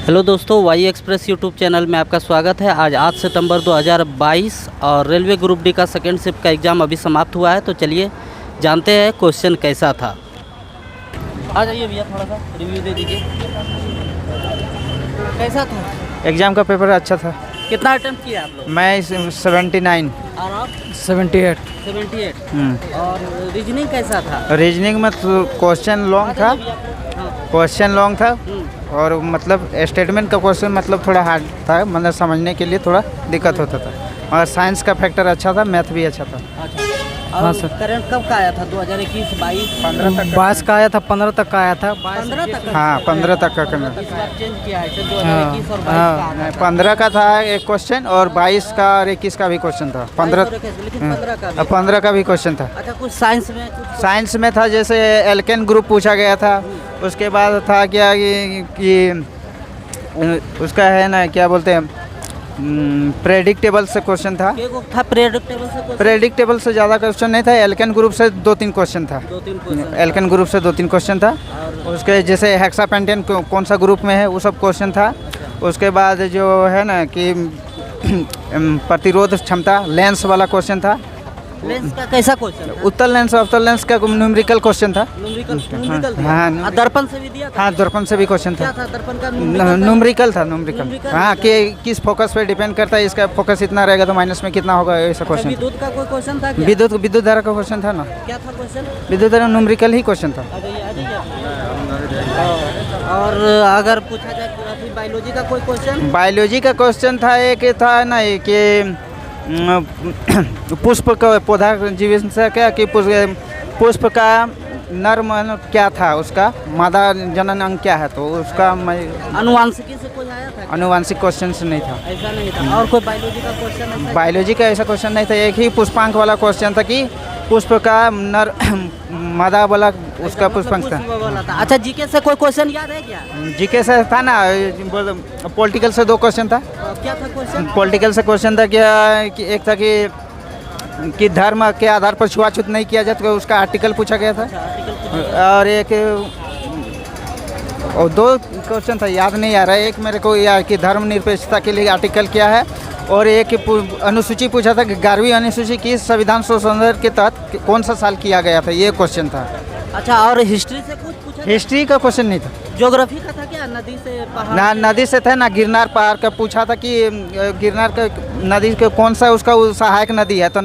Hello दोस्तों, Y express YouTube channel में आपका स्वागत है। आज 8 सितंबर 2022 और रेलवे ग्रुप डी का सेकेंड शिफ्ट का एग्ज़ाम अभी समाप्त हुआ है। तो चलिए जानते हैं क्वेश्चन कैसा था। आ जाइए भैया, थोड़ा सा रिव्यू दे दीजिए, कैसा था एग्ज़ाम का पेपर अच्छा था। कितना अटेम्प्ट किया आप लोग? मैं 79 और आप? 78। और रीजनिंग कैसा था? रीजनिंग में तो क्वेश्चन लॉन्ग था, और मतलब स्टेटमेंट का क्वेश्चन मतलब थोड़ा हार्ड था, मतलब समझने के लिए थोड़ा दिक्कत होता था। और साइंस का फैक्टर अच्छा था, मैथ भी अच्छा था। अच्छा, हाँ सर। करंट कब का आया था? 2021, 22, 15 तक 22 का आया था, 15 तक का आया था। 15 तक? हाँ, 15 तक का करना। इस बार चेंज किया है, 2021 और 22 का आया था। 15 का था एक क्वेश्चन, और 22 का और 21 का भी क्वेश्चन था। 15 लेकिन 15 का भी क्वेश्चन था। अच्छा, कुछ साइंस में साइंस में था, जैसे एल्केन ग्रुप पूछा गया था। उसके बाद था क्या कि उसका है ना, क्या बोलते हैं, प्रेडिक्टेबल से क्वेश्चन था। प्रेडिक्टेबल से ज़्यादा क्वेश्चन नहीं था। एल्केन ग्रुप से 2-3 क्वेश्चन था। एल्केन ग्रुप से 2-3 क्वेश्चन था। उसके जैसे हेक्सापेंटेन कौन सा ग्रुप में है, वो सब क्वेश्चन था। उसके बाद जो है ना कि प्रतिरोध क्षमता, लेंस वाला क्वेश्चन था। लेंस का कैसा क्वेश्चन? उत्तल लेंस और अवतल लेंस का न्यूमेरिकल क्वेश्चन था। हाँ, दर्पण से भी दिया था। हाँ, दर्पण से भी क्वेश्चन था। दर्पण का न्यूमेरिकल था। हाँ, कि किस फोकस पे डिपेंड करता है, इसका फोकस इतना रहेगा तो माइनस में कितना होगा, ऐसा क्वेश्चन। विद्युत का कोई क्वेश्चन था क्या? विद्युत धारा का क्वेश्चन था ना। क्या था क्वेश्चन? विद्युत धारा न्यूमेरिकल ही क्वेश्चन था। और अगर पूछा जाए बायोलॉजी का कोई क्वेश्चन? बायोलॉजी का क्वेश्चन था, एक था ना कि पुष्प का पौधा जीवन से क्या कि पुष्प का नर्म क्या था, उसका मादा जनन अंग क्या है, तो उसका अनुवांशिकी से कोई आया था? अनुवांशिक क्वेश्चन नहीं था। ऐसा नहीं था। और कोई बायोलॉजी का क्वेश्चन? बायोलॉजी का ऐसा क्वेश्चन नहीं था। एक ही पुष्पांक वाला क्वेश्चन था कि पुष्प का नर मादा वाला उसका पुष्पांक था। अच्छा, जीके से कोई क्वेश्चन याद है क्या? जीके से था ना, पॉलिटिकल से 2 क्वेश्चन था। क्या था क्वेश्चन? पॉलिटिकल से क्वेश्चन था क्या कि एक था कि धर्म के आधार पर छुआछूत नहीं किया जाता, तो उसका आर्टिकल पूछा गया था। और एक और 2 क्वेश्चन था, याद नहीं आ रहा है। एक मेरे को याद कि धर्मनिरपेक्षता के लिए आर्टिकल क्या है, और एक अनुसूची पूछा था कि 11वीं अनुसूची की संविधान संशोधन के तहत कौन सा साल किया गया था, ये क्वेश्चन था। अच्छा, और हिस्ट्री से कुछ पूछा? हिस्ट्री का क्वेश्चन नहीं था। ज्योग्राफी का था क्या? नदी से पहाड़? ना, नदी से था ना। गिरनार पहाड़ का पूछा था कि गिरनार का नदी के कौन सा उसका सहायक नदी है, तो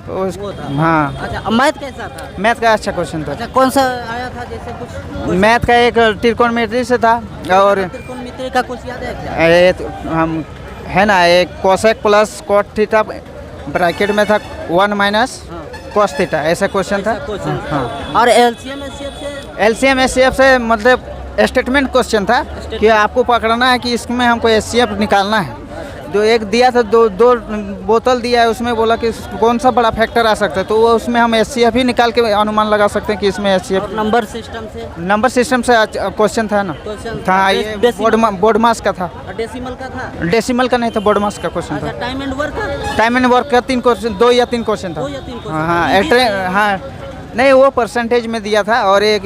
वो था। हाँ। अच्छा, मैथ कैसा था? मैथ का अच्छा क्वेश्चन था। अच्छा, कौन सा आया था जैसे कुछ? मैथ का एक त्रिकोणमिति से था, और त्रिकोणमिति का कुछ याद है क्या? हम है ना, एक cosec plus cot theta bracket में था 1 माइनस कॉस थीटा, ऐसा क्वेश्चन था। हाँ। और एलसीएम एचसीएफ से मतलब स्टेटमेंट क्वेश्चन था कि आपको पकड़ना है कि इसमें हमको एचसीएफ निकालना है। जो एक दिया था, दो बोतल दिया है, उसमें बोला कि कौन सा बड़ा फैक्टर आ सकता है, तो वो उसमें हम एचसीएफ ही निकाल के अनुमान लगा सकते हैं कि इसमें एचसीएफ। नंबर सिस्टम से क्वेश्चन था ना। था ये बोर्ड मास का था। डेसिमल का था? डेसिमल का नहीं था, बोर्ड मास का क्वेश्चन था। टाइम एंड वर्क का 3 क्वेश्चन, 2 या 3 क्वेश्चन था। हाँ, नहीं, वो परसेंटेज में दिया था। और एक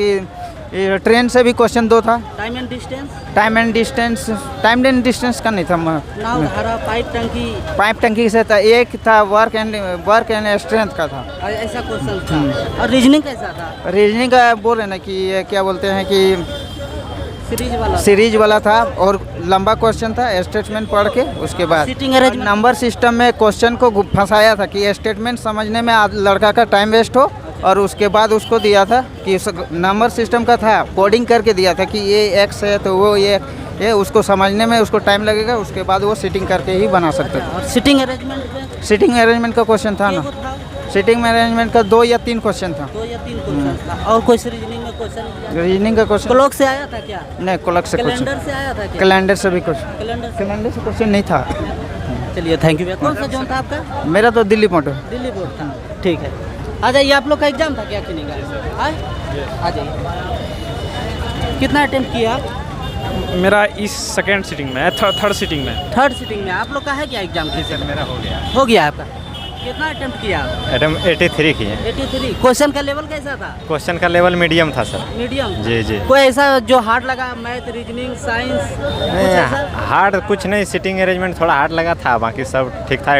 ट्रेन से भी क्वेश्चन 2 था। टाइम एंड डिस्टेंस का नहीं था। पाइप टंकी से था। एक था वर्क एंड स्ट्रेंथ का था। ऐसा क्वेश्चन था। और रीजनिंग कैसा था? रीजनिंग का बोल रहे ना कि ये क्या बोलते हैं कि सीरीज वाला था, और लंबा क्वेश्चन था। स्टेटमेंट पढ़ के उसके बाद नंबर सिस्टम में क्वेश्चन को फंसाया था कि स्टेटमेंट समझने में लड़का का टाइम वेस्ट हो, और उसके बाद उसको दिया था कि नंबर सिस्टम का था, कोडिंग करके दिया था कि ये एक्स है तो वो ये उसको समझने में उसको टाइम लगेगा, उसके बाद वो सीटिंग करके ही बना सकते थे। सीटिंग अरेंजमेंट का क्वेश्चन था ना। सीटिंग अरेंजमेंट का 2 या 3 क्वेश्चन था। और कोई रीजनिंग का क्वेश्चन क्लॉक से आया था क्या? नहीं, क्लॉक से कैलेंडर से आया था क्या? कैलेंडर से भी कैलेंडर से क्वेश्चन नहीं था। चलिए, थैंक यू। कौन सा जोन था आपका? मेरा तो दिल्ली बोर्ड था। ठीक है, आ जाइए। आप लोग का एग्जाम था क्या? कि आ जाइए। कितना अटेम्प्ट किया आप? मेरा इस सेकेंड सीटिंग में है, थर्ड सीटिंग में। आप लोग का है क्या एग्जाम? सर, मेरा हो गया आपका? कितना अटेम्प्ट किया आप? अटेम्प्ट 83 किए। 83। क्वेश्चन का लेवल कैसा था? क्वेश्चन का लेवल मीडियम था सर। मीडियम? जी जी। कोई ऐसा जो हार्ड लगा? मैथ, रीजनिंग, साइंस कुछ ऐसा? हार्ड कुछ नहीं, सिटिंग अरेंजमेंट थोड़ा हार्ड लगा था, बाकी सब ठीक था।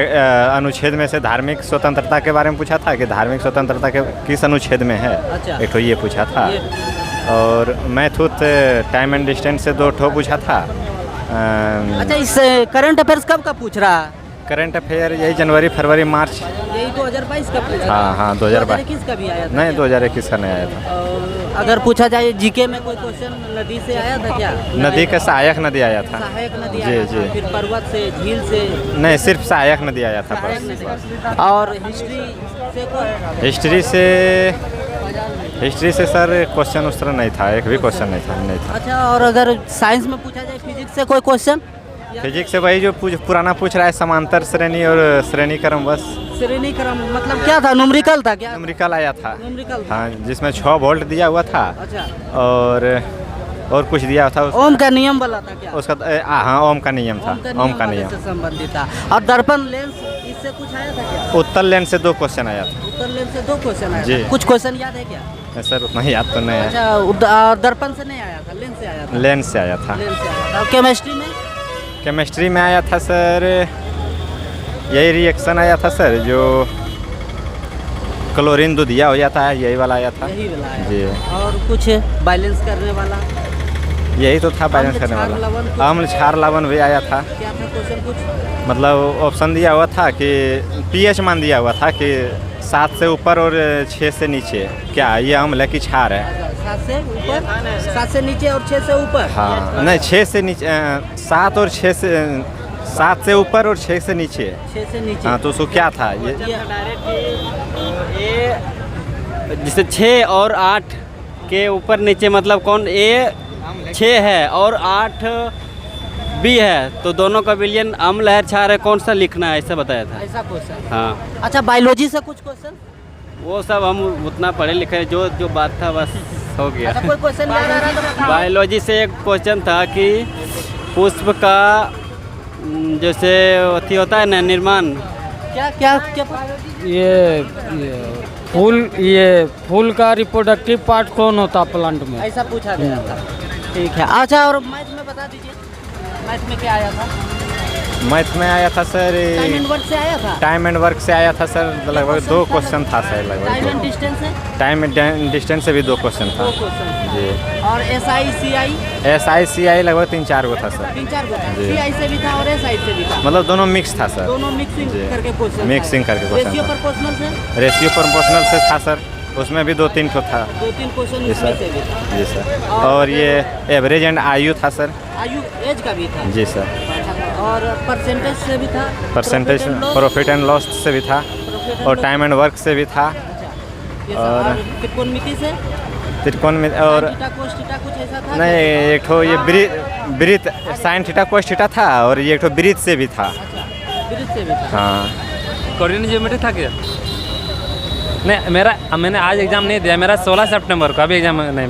अनुच्छेद में से धार्मिक स्वतंत्रता के बारे में पूछा था कि धार्मिक स्वतंत्रता के किस अनुच्छेद में है। अच्छा। एक ठो ये पूछा था। और मैथ उत टाइम एंड डिस्टेंस से 2 ठो पूछा था। अच्छा, इस करंट अफेयर्स कब का पूछ रहा है? करंट अफेयर यही जनवरी, फरवरी, मार्च। यही 2022 का पूछ रहा है? हाँ 2022। 2021 का भी आया था? नहीं 2021 का नहीं आया था। और अगर पूछा जाए जीके में कोई क्वेश्चन नदी से आया था क्या? नदी का सहायक नदी आया था। सहायक नदी जी, आया जी। था, फिर पर्वत से, झील से? नहीं, सिर्फ सहायक नदी आया था सहायक बस। नदी। और हिस्ट्री से हिस्ट्री से सर क्वेश्चन उस तरह नहीं था, एक भी क्वेश्चन नहीं था। अच्छा, और अगर साइंस में पूछा जाए फिजिक्स से कोई क्वेश्चन? फिजिक्स से वही जो पुराना पूछ रहा है, समांतर श्रेणी और श्रेणी क्रम, बस। श्रेणी क्रम मतलब क्या था? न्यूमेरिकल था क्या? न्यूमेरिकल आया था। न्यूमेरिकल? हाँ, जिसमें 6 वोल्ट दिया हुआ था। अच्छा। और कुछ दिया था ओम का नियम वाला था क्या? उसका हाँ, ओम का नियम था। ओम का वाले नियम से संबंधित था। और दर्पण लेंस, इससे कुछ आया था क्या? उत्तर लेंस से 2 क्वेश्चन आया था। उत्तर लेंस से 2 क्वेश्चन आया जी। था। कुछ क्वेश्चन याद है क्या? सर उतना ही याद तो नहीं है। अच्छा, और दर्पण से नहीं आया था, लेंस से आया था? लेंस से आया था। लेंस से आया था। और केमिस्ट्री में? केमिस्ट्री में आया था सर, यही रिएक्शन आया था सर, जो क्लोरीन दूधिया हो जाता है, यही वाला आया था। यही वाला आया जी। था। और कुछ बैलेंस करने वाला? यही तो था, बैलेंस अम्ल, करने क्षार, वाला। लवण कुछ? अम्ल, क्षार, लवण भी आया था। क्या था क्वेश्चन कुछ? मतलब ऑप्शन दिया हुआ था कि पीएच मान दिया हुआ था कि 7 से ऊपर और 6 से नीचे, क्या ये अम्ल है कि क्षार है? 7 से ऊपर, 7 से नीचे और 6 से ऊपर? हाँ नहीं, 6 से नीचे, 7 और 6 से, 7 से ऊपर और 6 से नीचे। 6 से नीचे? हाँ, तो उसको क्या था ये? जैसे 6 और 8 के ऊपर नीचे, मतलब कौन ए 6 है और 8 बी है, तो दोनों का विलयन अम्ल है, क्षार है, कौन सा लिखना है, ऐसा बताया था। ऐसा क्वेश्चन? हाँ। अच्छा, बायोलॉजी से कुछ क्वेश्चन? वो सब हम उतना पढ़े लिखे, जो बात था बस हो गया। अच्छा, कोई क्वेश्चन याद आ रहा तो बताओ। बायोलॉजी से एक क्वेश्चन था कि पुष्प का जैसे अथी होता है ना, निर्माण। क्या क्या क्या? ये फूल का रिप्रोडक्टिव पार्ट कौन होता प्लांट में? ऐसा पूछा गया था। ठीक है। अच्छा, और मैथ में बता दीजिए, मैथ में क्या आया था? मैथ में आया था सर, टाइम एंड वर्क से आया था? टाइम एंड वर्क से आया था सर, लगभग 2 क्वेश्चन था सर, टाइम लगभग एंड डिस्टेंस से? टाइम एंड डिस्टेंस से भी 2 क्वेश्चन था। 2 क्वेश्चन। जी। और SI SI लगभग 3-4 गो था सर। 3-4 गो था? जी। CI से भी था और SI से भी था? मतलब दोनों मिक्स था सर। दोनों मिक्सिंग जी। करके क्वेश्चन? मिक्सिंग करके क्वेश्चन रेशियो था। प्रोपोर्शनल से? रेशियो प्रोपोर्शनल से था सर, उसमें भी 2-3 ठो था। 2-3 क्वेश्चन जी इसमें सर। से भी था? जी सर। और ये एवरेज एंड आयु था सर। आयु, एज का भी था? जी सर। और परसेंटेज से भी था? परसेंटेज, प्रॉफिट एंड लॉस से भी था, और टाइम एंड वर्क से भी था, और त्रिकोणमिति से? त्रिकोण में, और थीटा, कोस थीटा, कुछ ऐसा था? नहीं, एक ठो ये ब्रीथ साइन थीटा कोस थीटा था, और ये एक ठो ब्रीथ से भी था। अच्छा, ब्रिज से भी था? हाँ। कोरियन ज्योमेट्री था क्या? नहीं, मैंने आज एग्जाम नहीं दिया, मेरा 16 सितंबर को, अभी एग्जाम नहीं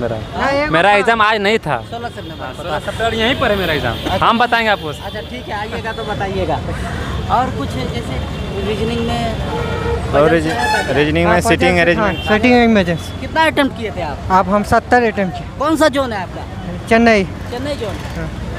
मेरा एग्जाम आज नहीं था। 16 सितंबर? 16 सितंबर यहीं पर है मेरा एग्जाम, हम बताएंगे आपको। अच्छा ठीक है, आइएगा तो बताइएगा। और कुछ जैसे रीजनिंग में? और रीजनिंग में सिटिंग अरेंजमेंट। Setting images. कितना अटेम्प्ट किए थे आप? आप हम 70 अटेम्प्ट किए। कौन सा जोन है आपका? चेन्नई। चेन्नई जोन?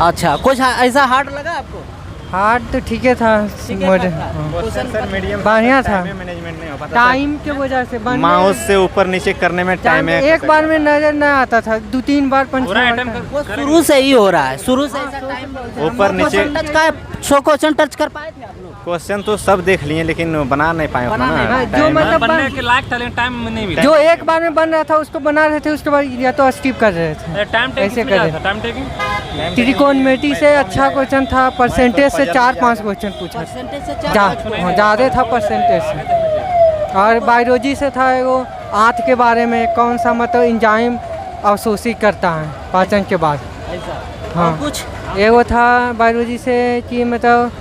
अच्छा, कुछ ऐसा हार्ड लगा आपको? हार्ड तो ठीक है था, ठीक है, था। सर मीडियम बढ़िया था। मैनेजमेंट नहीं हो पाता। टाइम के वजह से माउस से ऊपर नीचे करने में टाइम है। एक बार में नजर न आता था, 2-3 बार वो शुरू से ही हो रहा है, शुरू से ऐसा टाइम ऊपर नीचे टच का 100 क्वेश्चन टच कर पाए थे आप लोग? क्वेश्चन तो सब देख लिए, लेकिन बना नहीं पाए उतना बना नहीं ना। पाए। जो टाइम- मतलब बनने के लायक था, लेकिन टाइम नहीं मिला। जो एक बार में बन रहा था उसको बना रहे थे, उसके बाद या तो स्किप कर रहे थे। टाइम ऐसे टेकिंग कर था, टाइम टेकिंग। त्रिकोणमिति से अच्छा क्वेश्चन था, परसेंटेज से 4-5 क्वेश्चन पूछा, परसेंटेज से 4-5 ज़्यादा था परसेंटेज से। और बायोलॉजी से था वो आंत के बारे में, कौन सा मतलब इंजाइम अवशोषित करता है पाचन के बाद। ऐसा? हाँ। और कुछ? ये वो था बायोलॉजी से कि मतलब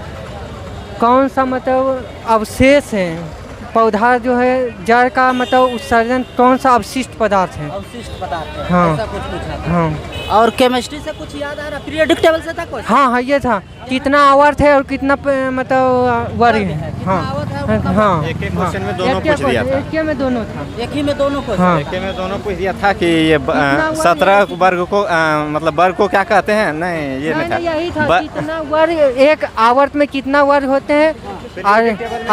कौन सा मतलब अवशेष है, पौधा जो है जड़ का मतलब उत्सर्जन कौन सा अवशिष्ट पदार्थ है। अवशिष्ट पदार्थ है? हाँ। ऐसा कुछ पूछा था? हाँ और केमिस्ट्री से कुछ याद आ रहा? पीरियोडिक टेबल से था कुछ? हाँ हाँ, ये था कितना आवर थे और कितना मतलब वर्ग है। कितना हाँ आवर है और हाँ एक एक क्वेश्चन में दोनों पूछ दिया था। एक में दोनों था। एक ही में दोनों को हाँ एक में दोनों पूछ दिया था कि ये 17 वर्ग को मतलब वर्ग को क्या कहते हैं, नहीं ये नहीं, नहीं यही था। था कितना वर्ग, एक आवर्त में कितना वर्ग होते हैं और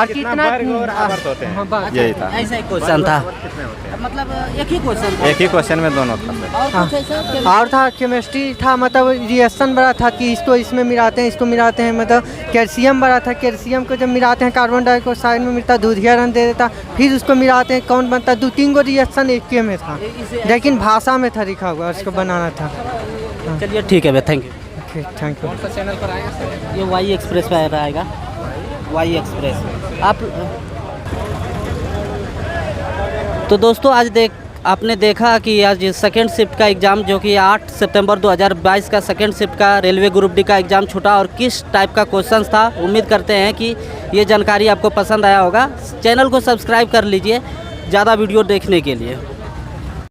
कितना वर्ग और आवर्त होते हाँ, हैं, बस। यही था। ऐसा ही क्वेश्चन था, कितने होते हैं? मतलब एक ही क्वेश्चन था। एक ही क्वेश्चन में दोनों था। और कुछ ऐसा और था केमिस्ट्री था, मतलब रिएक्शन बड़ा था कि इसको इसमें मिलाते हैं, इसको मिलाते हैं, मतलब कैल्शियम बड़ा था, कैल्शियम को जब मिलाते हैं कार्बन डाइऑक्साइड में मिलता, दूधिया रंग दे देता, फिर उसको मिलाते हैं कौन बनता, 2-3 गो रिएक्शन एक के में था, लेकिन भाषा में था लिखा हुआ, उसको बनाना था। चलिए ठीक है भाई, thank you. Okay thank you. ये वाई एक्सप्रेस पे आएगा, वाई एक्सप्रेस। आप तो दोस्तों आज आपने देखा कि आज सेकेंड शिफ्ट का एग्ज़ाम जो कि 8 सितंबर 2022 का सेकेंड शिफ्ट का रेलवे ग्रुप डी का एग्ज़ाम छूटा और किस टाइप का क्वेश्चंस था। उम्मीद करते हैं कि ये जानकारी आपको पसंद आया होगा। चैनल को सब्सक्राइब कर लीजिए ज़्यादा वीडियो देखने के लिए।